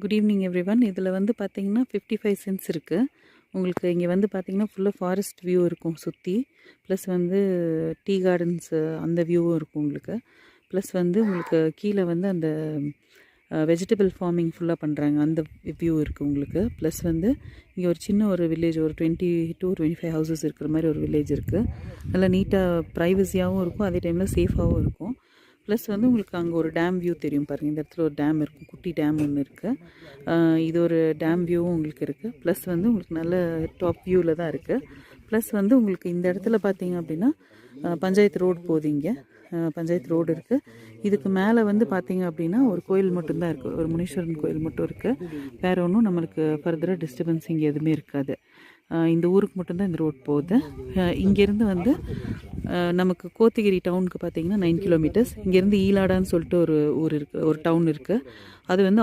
Good evening everyone. இதில் வந்து பார்த்தீங்கன்னா 55 சென்ட்ஸ் இருக்குது. உங்களுக்கு இங்கே வந்து பார்த்தீங்கன்னா ஃபுல்லாக ஃபாரஸ்ட் வியூ இருக்கும் சுற்றி. ப்ளஸ் வந்து டீ கார்டன்ஸு அந்த வியூவும் இருக்கும் உங்களுக்கு. ப்ளஸ் வந்து உங்களுக்கு கீழே வந்து அந்த வெஜிடபிள் ஃபார்மிங் ஃபுல்லாக பண்ணுறாங்க, அந்த வியூ இருக்குது உங்களுக்கு. ப்ளஸ் வந்து இங்கே ஒரு சின்ன ஒரு வில்லேஜ், ஒரு 20 to 25 ஹவுசஸ் இருக்கிற மாதிரி ஒரு வில்லேஜ் இருக்குது. நல்லா நீட்டாக ப்ரைவசியாகவும் இருக்கும், அதே டைமில் சேஃபாகவும் இருக்கும். ப்ளஸ் வந்து உங்களுக்கு அங்கே ஒரு டேம் வியூ தெரியும் பாருங்கள். இந்த இடத்துல ஒரு டேம் இருக்கும், குட்டி டேம் ஒன்று இருக்குது. இது ஒரு டேம் வியூவும் உங்களுக்கு இருக்குது. ப்ளஸ் வந்து உங்களுக்கு நல்ல டாப் வியூவில் தான் இருக்குது. ப்ளஸ் வந்து உங்களுக்கு இந்த இடத்துல பார்த்தீங்க அப்படின்னா பஞ்சாயத்து ரோடு போகுது. இங்கே பஞ்சாயத்து ரோடு இருக்குது. இதுக்கு மேலே வந்து பார்த்தீங்க அப்படின்னா ஒரு கோயில் மட்டும்தான் இருக்குது, ஒரு முனீஸ்வரன் கோயில் மட்டும் இருக்குது. வேறு ஒன்றும் நம்மளுக்கு ஃபர்தராக டிஸ்டர்பன்ஸ் இங்கே எதுவுமே இருக்காது. இந்த ஊருக்கு மட்டும்தான் இந்த ரோட் போகுது. இங்கேருந்து வந்து நமக்கு கோத்தகிரி டவுனுக்கு பார்த்தீங்கன்னா 9 கிலோமீட்டர்ஸ். இங்கேருந்து ஈலாடான்னு சொல்லிட்டு ஒரு ஊர் இருக்குது, ஒரு டவுன் இருக்குது. அது வந்து